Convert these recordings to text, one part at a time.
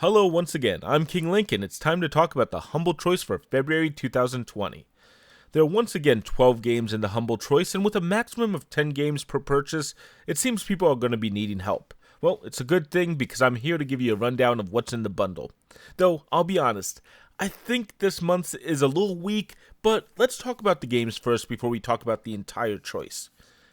Hello once again, I'm King Lincoln. It's time to talk about the Humble Choice for February 2020. There are once again 12 games in the Humble Choice, and with a maximum of 10 games per purchase, it seems people are going to be needing help. Well, it's a good thing because I'm here to give you a rundown of what's in the bundle. Though, I'll be honest, I think this month is a little weak, but let's talk about the games first before we talk about the entire choice.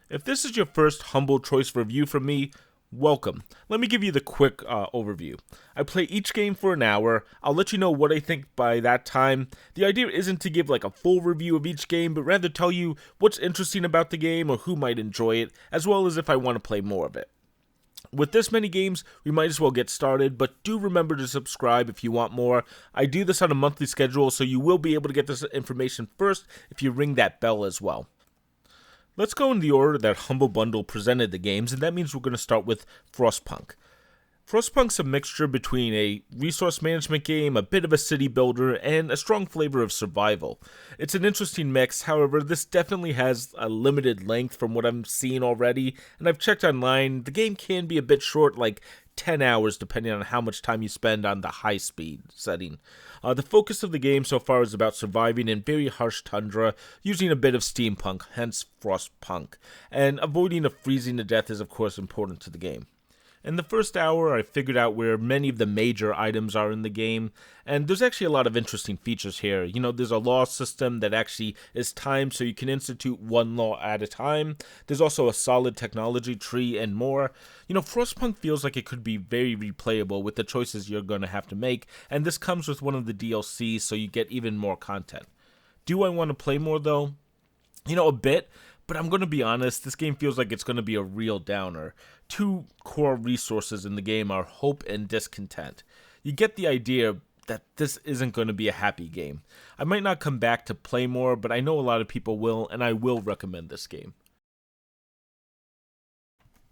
If this is your first Humble Choice review from me, welcome. Let me give you the quick overview. I play each game for an hour. I'll let you know what I think by that time. The idea isn't to give like a full review of each game, but rather tell you what's interesting about the game or who might enjoy it, as well as if I want to play more of it. With this many games, we might as well get started, but do remember to subscribe if you want more. I do this on a monthly schedule, so you will be able to get this information first if you ring that bell as well. Let's go in the order that Humble Bundle presented the games, and that means we're going to start with Frostpunk. Frostpunk's a mixture between a resource management game, a bit of a city builder, and a strong flavor of survival. It's an interesting mix, however, this definitely has a limited length from what I'm seeing already, and I've checked online, the game can be a bit short, like 10 hours depending on how much time you spend on the high speed setting. The focus of the game so far is about surviving in very harsh tundra, using a bit of steampunk, hence Frostpunk, and avoiding a freezing to death is of course important to the game. In the first hour, I figured out where many of the major items are in the game, and there's actually a lot of interesting features here. You know, there's a law system that actually is timed so you can institute one law at a time. There's also a solid technology tree and more. You know, Frostpunk feels like it could be very replayable with the choices you're going to have to make, and this comes with one of the DLCs so you get even more content. Do I want to play more though? You know, a bit. But I'm going to be honest, this game feels like it's going to be a real downer. Two core resources in the game are hope and discontent. You get the idea that this isn't going to be a happy game. I might not come back to play more, but I know a lot of people will, and I will recommend this game.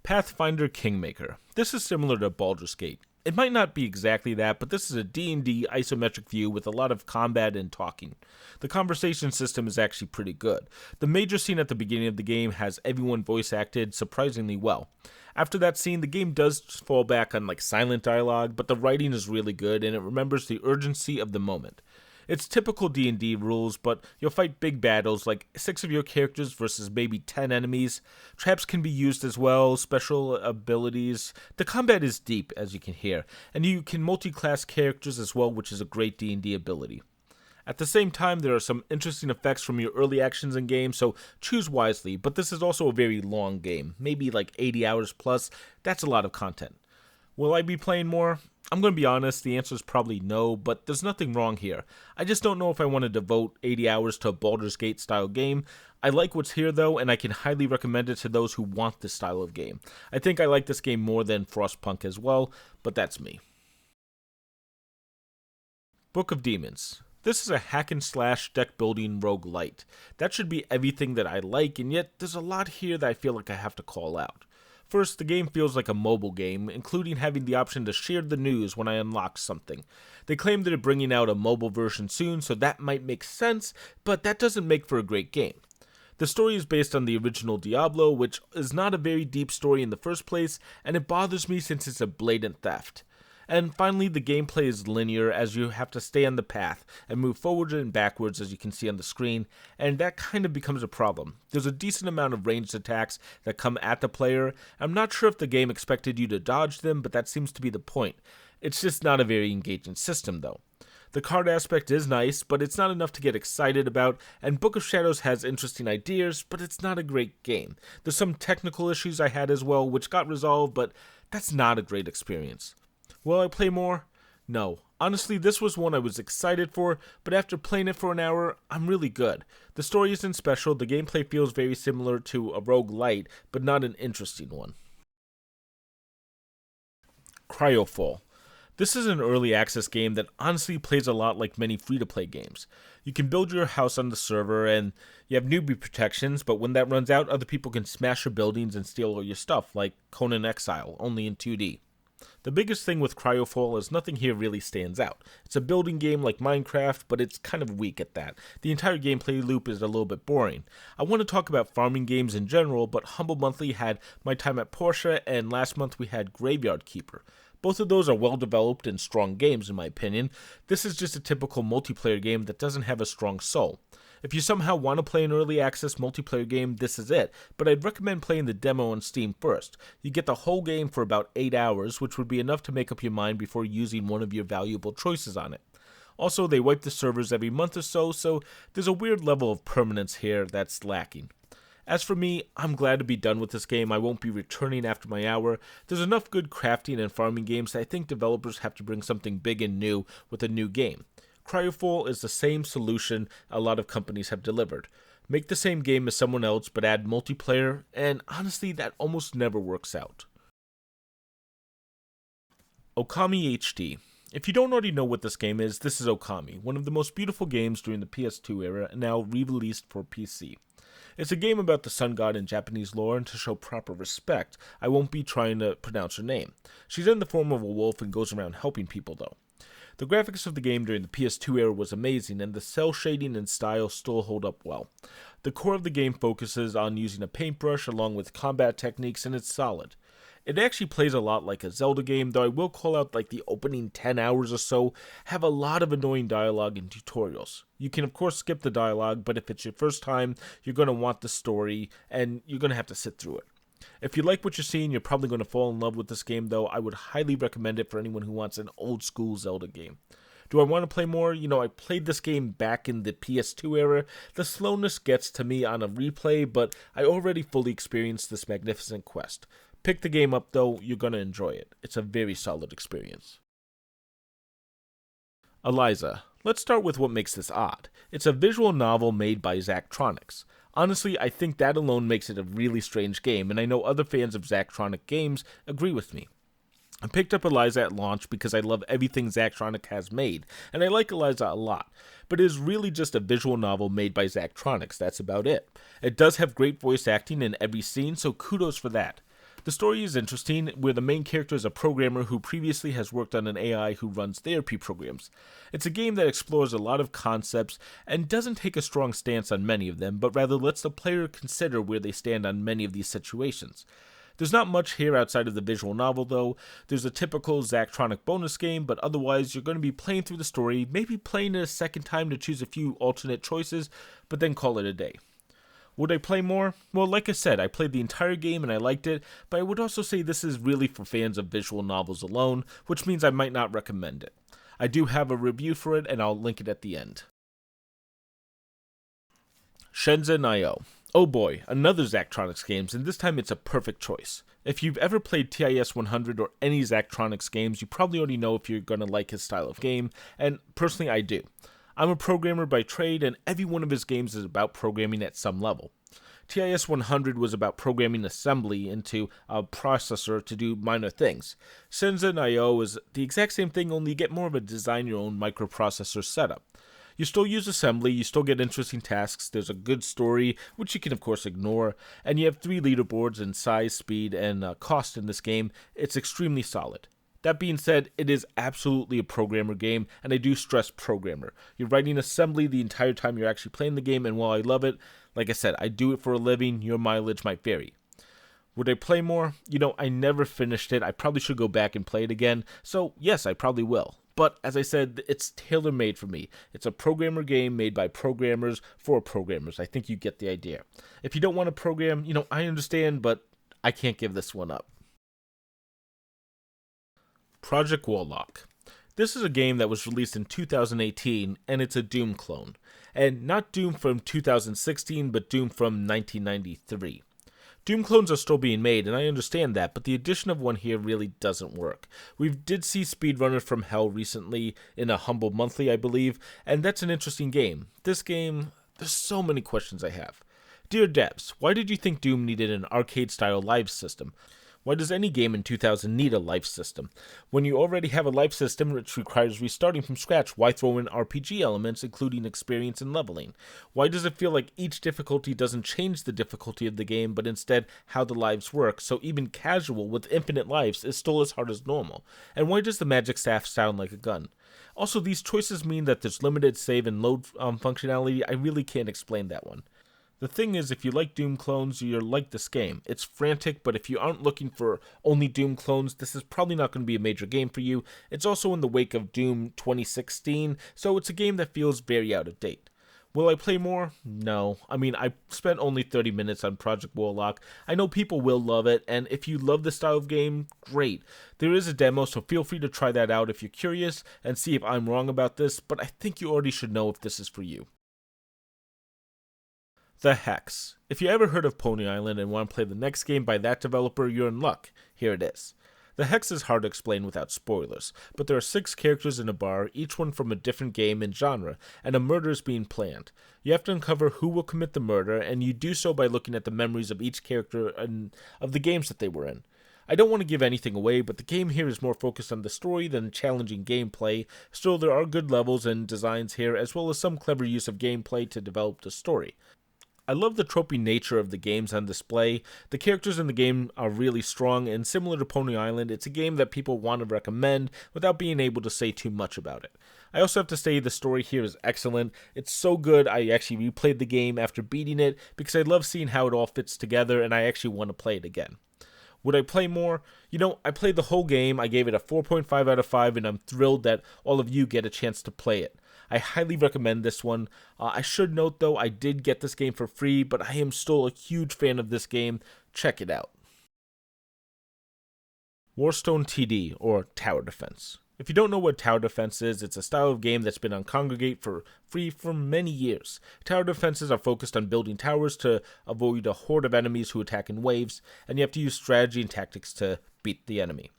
Pathfinder Kingmaker. This is similar to Baldur's Gate. It might not be exactly that, but this is a D&D isometric view with a lot of combat and talking. The conversation system is actually pretty good. The major scene at the beginning of the game has everyone voice acted surprisingly well. After that scene, the game does fall back on like silent dialogue, but the writing is really good and it remembers the urgency of the moment. It's typical D&D rules, but you'll fight big battles like 6 of your characters versus maybe 10 enemies. Traps can be used as well, special abilities. The combat is deep, as you can hear, and you can multi-class characters as well, which is a great D&D ability. At the same time, there are some interesting effects from your early actions in game, so choose wisely, but this is also a very long game, maybe like 80 hours plus. That's a lot of content. Will I be playing more? I'm going to be honest, the answer is probably no, but there's nothing wrong here. I just don't know if I want to devote 80 hours to a Baldur's Gate style game. I like what's here though, and I can highly recommend it to those who want this style of game. I think I like this game more than Frostpunk as well, but that's me. Book of Demons. This is a hack and slash deck building roguelite. That should be everything that I like, and yet there's a lot here that I feel like I have to call out. First, the game feels like a mobile game, including having the option to share the news when I unlock something. They claim they're bringing out a mobile version soon, so that might make sense, but that doesn't make for a great game. The story is based on the original Diablo, which is not a very deep story in the first place, and it bothers me since it's a blatant theft. And finally, the gameplay is linear as you have to stay on the path and move forward and backwards as you can see on the screen, and that kind of becomes a problem. There's a decent amount of ranged attacks that come at the player. I'm not sure if the game expected you to dodge them, but that seems to be the point. It's just not a very engaging system though. The card aspect is nice, but it's not enough to get excited about, and Book of Shadows has interesting ideas, but it's not a great game. There's some technical issues I had as well, which got resolved, but that's not a great experience. Will I play more? No. Honestly, this was one I was excited for, but after playing it for an hour, I'm really good. The story isn't special, the gameplay feels very similar to a roguelite, but not an interesting one. Cryofall. This is an early access game that honestly plays a lot like many free-to-play games. You can build your house on the server and you have newbie protections, but when that runs out, other people can smash your buildings and steal all your stuff, like Conan Exile, only in 2D. The biggest thing with Cryofall is nothing here really stands out. It's a building game like Minecraft, but it's kind of weak at that. The entire gameplay loop is a little bit boring. I want to talk about farming games in general, but Humble Monthly had My Time at Portia, and last month we had Graveyard Keeper. Both of those are well developed and strong games in my opinion. This is just a typical multiplayer game that doesn't have a strong soul. If you somehow want to play an early access multiplayer game, this is it, but I'd recommend playing the demo on Steam first. You get the whole game for about 8 hours, which would be enough to make up your mind before using one of your valuable choices on it. Also, they wipe the servers every month or so there's a weird level of permanence here that's lacking. As for me, I'm glad to be done with this game. I won't be returning after my hour. There's enough good crafting and farming games that I think developers have to bring something big and new with a new game. Cryofall is the same solution a lot of companies have delivered. Make the same game as someone else but add multiplayer, and honestly that almost never works out. Okami HD. If you don't already know what this game is, this is Okami, one of the most beautiful games during the PS2 era and now re-released for PC. It's a game about the sun god in Japanese lore, and to show proper respect, I won't be trying to pronounce her name. She's in the form of a wolf and goes around helping people though. The graphics of the game during the PS2 era was amazing, and the cell shading and style still hold up well. The core of the game focuses on using a paintbrush along with combat techniques, and it's solid. It actually plays a lot like a Zelda game, though I will call out like the opening 10 hours or so have a lot of annoying dialogue and tutorials. You can of course skip the dialogue, but if it's your first time, you're going to want the story, and you're going to have to sit through it. If you like what you're seeing, you're probably going to fall in love with this game, though I would highly recommend it for anyone who wants an old school Zelda game. Do I want to play more? I played this game back in the PS2 era. The slowness gets to me on a replay, but I already fully experienced this magnificent quest. Pick the game up though, you're going to enjoy it. It's a very solid experience. Eliza. Let's start with what makes this odd. It's a visual novel made by Zachtronics. Honestly, I think that alone makes it a really strange game, and I know other fans of Zachtronic games agree with me. I picked up Eliza at launch because I love everything Zachtronic has made, and I like Eliza a lot, but it is really just a visual novel made by Zachtronics, that's about it. It does have great voice acting in every scene, so kudos for that. The story is interesting, where the main character is a programmer who previously has worked on an AI who runs therapy programs. It's a game that explores a lot of concepts and doesn't take a strong stance on many of them, but rather lets the player consider where they stand on many of these situations. There's not much here outside of the visual novel though. There's a typical Zachtronic bonus game, but otherwise you're going to be playing through the story, maybe playing it a second time to choose a few alternate choices, but then call it a day. Would I play more? Well, like I said, I played the entire game and I liked it, but I would also say this is really for fans of visual novels alone, which means I might not recommend it. I do have a review for it, and I'll link it at the end. Shenzhen IO. Oh boy, another Zachtronics games, and this time it's a perfect choice. If you've ever played TIS 100 or any Zachtronics games, you probably already know if you're going to like his style of game, and personally I do. I'm a programmer by trade, and every one of his games is about programming at some level. TIS 100 was about programming assembly into a processor to do minor things. Shenzhen IO is the exact same thing, only you get more of a design your own microprocessor setup. You still use assembly, you still get interesting tasks, there's a good story, which you can of course ignore, and you have 3 leaderboards in size, speed, and cost in this game. It's extremely solid. That being said, it is absolutely a programmer game, and I do stress programmer. You're writing assembly the entire time you're actually playing the game, and while I love it, like I said, I do it for a living, your mileage might vary. Would I play more? I never finished it. I probably should go back and play it again, so yes, I probably will. But as I said, it's tailor-made for me. It's a programmer game made by programmers for programmers. I think you get the idea. If you don't want to program, I understand, but I can't give this one up. Project Warlock. This is a game that was released in 2018, and it's a Doom clone. And not Doom from 2016, but Doom from 1993. Doom clones are still being made, and I understand that, but the addition of one here really doesn't work. We did see Speedrunner from Hell recently in a Humble Monthly, I believe, and that's an interesting game. This game, there's so many questions I have. Dear devs, why did you think Doom needed an arcade-style live system? Why does any game in 2000 need a life system? When you already have a life system which requires restarting from scratch, why throw in RPG elements including experience and leveling? Why does it feel like each difficulty doesn't change the difficulty of the game, but instead how the lives work, so even casual with infinite lives is still as hard as normal? And why does the magic staff sound like a gun? Also, these choices mean that there's limited save and load functionality. I really can't explain that one. The thing is, if you like Doom clones, you'll like this game. It's frantic, but if you aren't looking for only Doom clones, this is probably not going to be a major game for you. It's also in the wake of Doom 2016, so it's a game that feels very out of date. Will I play more? No. I mean, I spent only 30 minutes on Project Warlock. I know people will love it, and if you love this style of game, great. There is a demo, so feel free to try that out if you're curious and see if I'm wrong about this, but I think you already should know if this is for you. The Hex. If you ever heard of Pony Island and want to play the next game by that developer, you're in luck. Here it is. The Hex is hard to explain without spoilers, but there are 6 characters in a bar, each one from a different game and genre, and a murder is being planned. You have to uncover who will commit the murder, and you do so by looking at the memories of each character and of the games that they were in. I don't want to give anything away, but the game here is more focused on the story than challenging gameplay. Still, there are good levels and designs here, as well as some clever use of gameplay to develop the story. I love the tropey nature of the games on display. The characters in the game are really strong, and similar to Pony Island, it's a game that people want to recommend without being able to say too much about it. I also have to say the story here is excellent. It's so good I actually replayed the game after beating it because I love seeing how it all fits together, and I actually want to play it again. Would I play more? I played the whole game. I gave it a 4.5 out of 5, and I'm thrilled that all of you get a chance to play it. I highly recommend this one. I should note, though, I did get this game for free, but I am still a huge fan of this game. Check it out. Warstone TD, or Tower Defense. If you don't know what tower defense is, it's a style of game that's been on Congregate for free for many years. Tower defenses are focused on building towers to avoid a horde of enemies who attack in waves, and you have to use strategy and tactics to beat the enemy.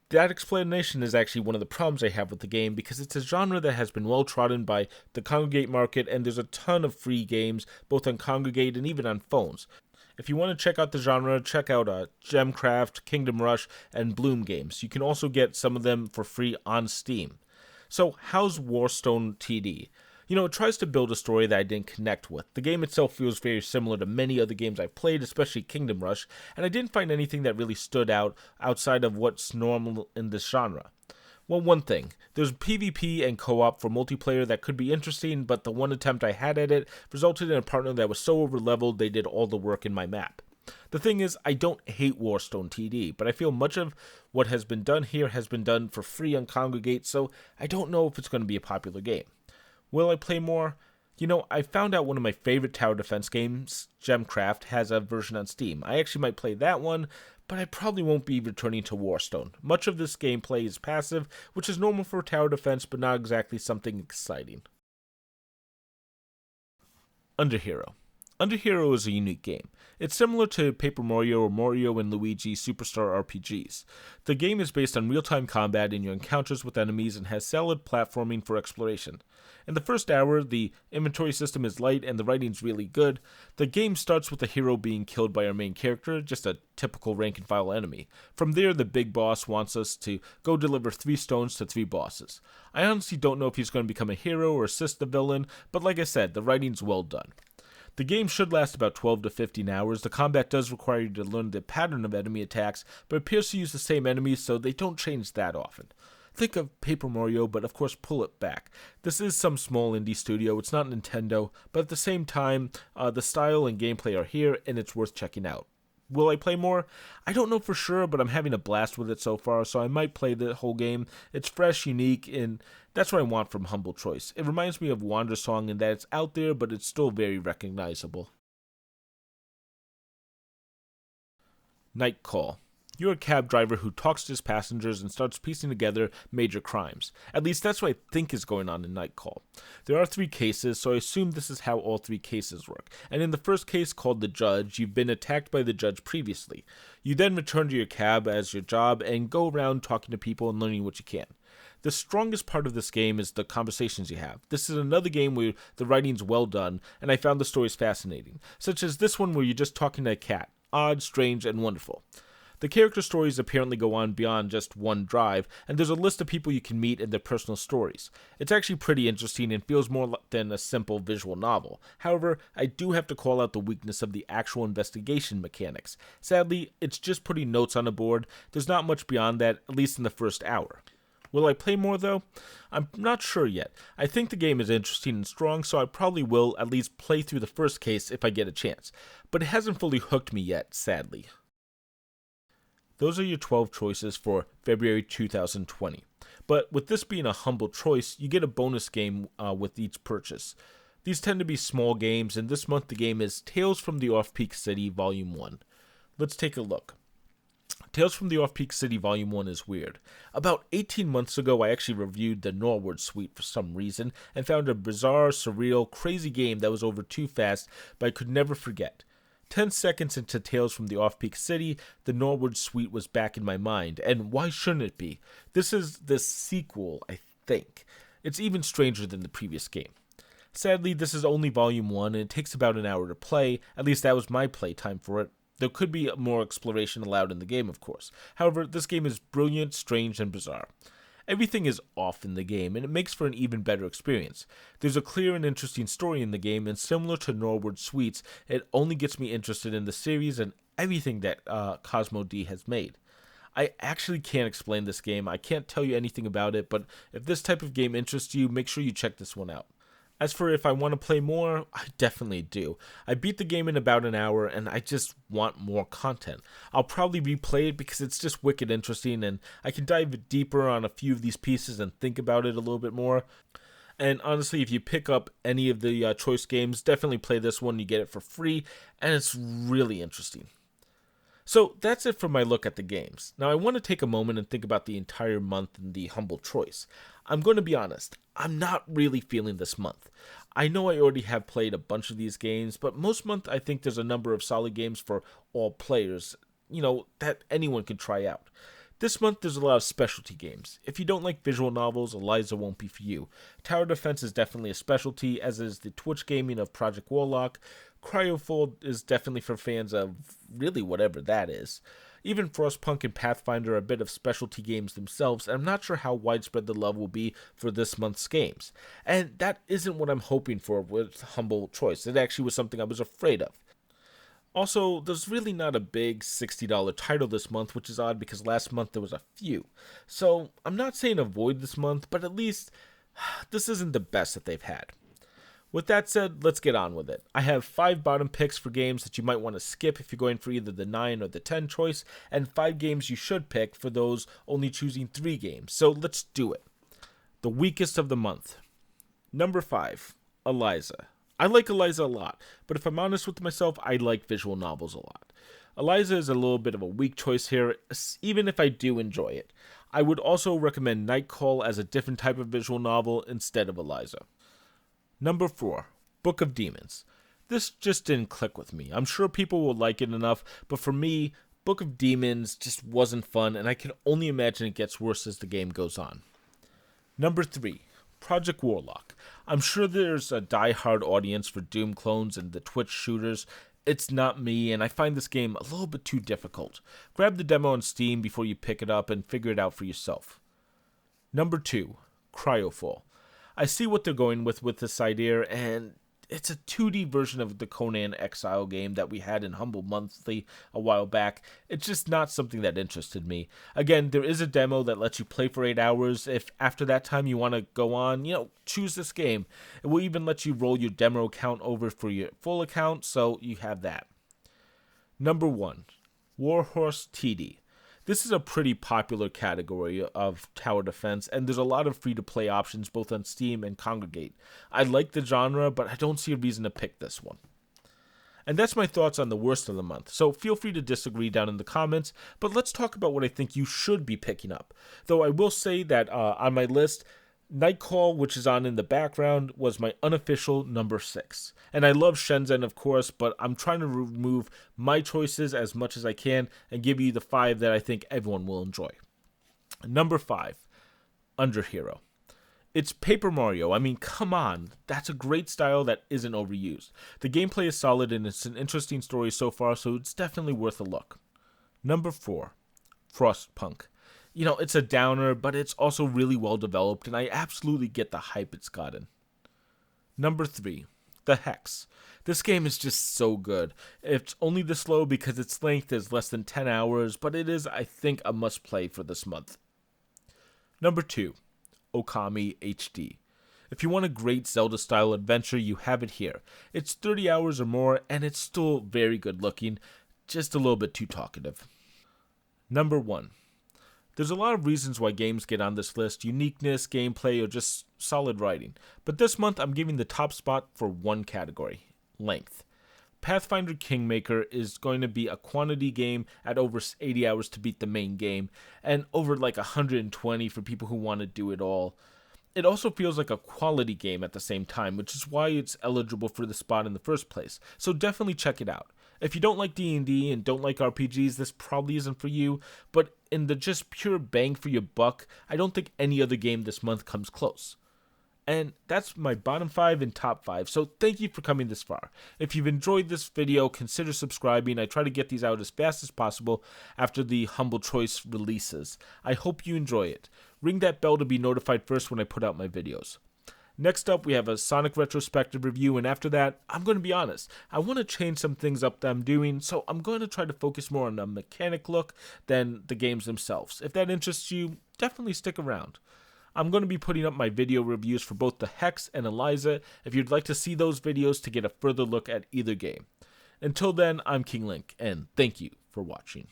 That explanation is actually one of the problems I have with the game because it's a genre that has been well trodden by the Congregate market, and there's a ton of free games both on Congregate and even on phones. If you want to check out the genre, check out Gemcraft, Kingdom Rush, and Bloom Games. You can also get some of them for free on Steam. So, how's Warstone TD? It tries to build a story that I didn't connect with. The game itself feels very similar to many other games I've played, especially Kingdom Rush, and I didn't find anything that really stood out outside of what's normal in this genre. Well, one thing, there's PvP and co-op for multiplayer that could be interesting, but the one attempt I had at it resulted in a partner that was so overleveled they did all the work in my map. The thing is, I don't hate Warstone TD, but I feel much of what has been done here has been done for free on Congregate, so I don't know if it's going to be a popular game. Will I play more? I found out one of my favorite tower defense games, Gemcraft, has a version on Steam. I actually might play that one, but I probably won't be returning to Warstone. Much of this gameplay is passive, which is normal for tower defense, but not exactly something exciting. Underhero. Underhero is a unique game. It's similar to Paper Mario or Mario and Luigi Superstar RPGs. The game is based on real-time combat in your encounters with enemies and has solid platforming for exploration. In the first hour, the inventory system is light and the writing's really good. The game starts with the hero being killed by our main character, just a typical rank-and-file enemy. From there, the big boss wants us to go deliver 3 stones to 3 bosses. I honestly don't know if he's going to become a hero or assist the villain, but like I said, the writing's well done. The game should last about 12 to 15 hours. The combat does require you to learn the pattern of enemy attacks, but appears to use the same enemies, so they don't change that often. Think of Paper Mario, but of course pull it back. This is some small indie studio, it's not Nintendo, but at the same time, the style and gameplay are here, and it's worth checking out. Will I play more? I don't know for sure, but I'm having a blast with it so far, so I might play the whole game. It's fresh, unique, and that's what I want from Humble Choice. It reminds me of Wandersong in that it's out there, but it's still very recognizable. Night Call. You're a cab driver who talks to his passengers and starts piecing together major crimes. At least that's what I think is going on in Night Call. There are 3 cases, so I assume this is how all 3 cases work. And in the first case, called The Judge, you've been attacked by the judge previously. You then return to your cab as your job and go around talking to people and learning what you can. The strongest part of this game is the conversations you have. This is another game where the writing's well done, and I found the stories fascinating, such as this one where you're just talking to a cat. Odd, strange, and wonderful. The character stories apparently go on beyond just one drive, and there's a list of people you can meet and their personal stories. It's actually pretty interesting and feels more than a simple visual novel. However, I do have to call out the weakness of the actual investigation mechanics. Sadly, it's just putting notes on a board. There's not much beyond that, at least in the first hour. Will I play more though? I'm not sure yet. I think the game is interesting and strong, so I probably will at least play through the first case if I get a chance. But it hasn't fully hooked me yet, sadly. Those are your 12 choices for February 2020. But with this being a humble choice, you get a bonus game with each purchase. These tend to be small games, and this month the game is Tales from the Off-Peak City Volume 1. Let's take a look. Tales from the Off-Peak City Volume 1 is weird. About 18 months ago, I actually reviewed the Norwood Suite for some reason, and found a bizarre, surreal, crazy game that was over too fast, but I could never forget. 10 seconds into Tales from the Off-Peak City, the Norwood Suite was back in my mind, and why shouldn't it be? This is the sequel, I think. It's even stranger than the previous game. Sadly, this is only Volume 1, and it takes about an hour to play. At least that was my playtime for it. There could be more exploration allowed in the game, of course. However, this game is brilliant, strange, and bizarre. Everything is off in the game, and it makes for an even better experience. There's a clear and interesting story in the game, and similar to Norwood Suites, it only gets me interested in the series and everything that Cosmo D has made. I actually can't explain this game. I can't tell you anything about it, but if this type of game interests you, make sure you check this one out. As for if I want to play more, I definitely do. I beat the game in about an hour, and I just want more content. I'll probably replay it because it's just wicked interesting, and I can dive deeper on a few of these pieces and think about it a little bit more. And honestly, if you pick up any of the choice games, definitely play this one. You get it for free, and it's really interesting. So that's it for my look at the games. Now I want to take a moment and think about the entire month and the humble choice. I'm going to be honest, I'm not really feeling this month. I know I already have played a bunch of these games, but most month I think there's a number of solid games for all players, that anyone can try out. This month there's a lot of specialty games. If you don't like visual novels, Eliza won't be for you. Tower defense is definitely a specialty, as is the Twitch gaming of Project Warlock. Cryofall is definitely for fans of really whatever that is. Even Frostpunk and Pathfinder are a bit of specialty games themselves, and I'm not sure how widespread the love will be for this month's games. And that isn't what I'm hoping for with Humble Choice. It actually was something I was afraid of. Also, there's really not a big $60 title this month, which is odd because last month there was a few. So, I'm not saying avoid this month, but at least this isn't the best that they've had. With that said, let's get on with it. I have 5 bottom picks for games that you might want to skip if you're going for either the 9 or the 10 choice, and 5 games you should pick for those only choosing 3 games. So let's do it. The weakest of the month. Number 5, Eliza. I like Eliza a lot, but if I'm honest with myself, I like visual novels a lot. Eliza is a little bit of a weak choice here, even if I do enjoy it. I would also recommend Night Call as a different type of visual novel instead of Eliza. Number 4, Book of Demons. This just didn't click with me. I'm sure people will like it enough, but for me, Book of Demons just wasn't fun, and I can only imagine it gets worse as the game goes on. Number 3, Project Warlock. I'm sure there's a die-hard audience for Doom clones and the Twitch shooters. It's not me, and I find this game a little bit too difficult. Grab the demo on Steam before you pick it up and figure it out for yourself. Number 2, Cryofall. I see what they're going with this idea, and it's a 2D version of the Conan Exile game that we had in Humble Monthly a while back. It's just not something that interested me. Again, there is a demo that lets you play for 8 hours. If after that time you want to go on, choose this game. It will even let you roll your demo account over for your full account, so you have that. Number 1, Warhorse TD. This is a pretty popular category of tower defense, and there's a lot of free-to-play options both on Steam and Congregate. I like the genre, but I don't see a reason to pick this one. And that's my thoughts on the worst of the month, so feel free to disagree down in the comments, but let's talk about what I think you should be picking up. Though I will say that on my list, Night Call, which is on in the background, was my unofficial number 6. And I love Shenzhen, of course, but I'm trying to remove my choices as much as I can and give you the 5 that I think everyone will enjoy. Number 5, Underhero. It's Paper Mario. I mean, come on. That's a great style that isn't overused. The gameplay is solid and it's an interesting story so far, so it's definitely worth a look. Number 4, Frostpunk. It's a downer, but it's also really well developed, and I absolutely get the hype it's gotten. Number 3, The Hex. This game is just so good. It's only this low because its length is less than 10 hours, but it is, I think, a must-play for this month. Number 2, Okami HD. If you want a great Zelda-style adventure, you have it here. It's 30 hours or more, and it's still very good looking, just a little bit too talkative. Number 1. There's a lot of reasons why games get on this list: uniqueness, gameplay, or just solid writing. But this month, I'm giving the top spot for one category: length. Pathfinder Kingmaker is going to be a quantity game at over 80 hours to beat the main game, and over like 120 for people who want to do it all. It also feels like a quality game at the same time, which is why it's eligible for the spot in the first place, so definitely check it out. If you don't like D&D and don't like RPGs, this probably isn't for you, but in the just pure bang for your buck, I don't think any other game this month comes close. And that's my bottom 5 and top 5, so thank you for coming this far. If you've enjoyed this video, consider subscribing. I try to get these out as fast as possible after the Humble Choice releases. I hope you enjoy it. Ring that bell to be notified first when I put out my videos. Next up, we have a Sonic retrospective review, and after that, I'm going to be honest, I want to change some things up that I'm doing, so I'm going to try to focus more on the mechanic look than the games themselves. If that interests you, definitely stick around. I'm going to be putting up my video reviews for both the Hex and Eliza if you'd like to see those videos to get a further look at either game. Until then, I'm King Link, and thank you for watching.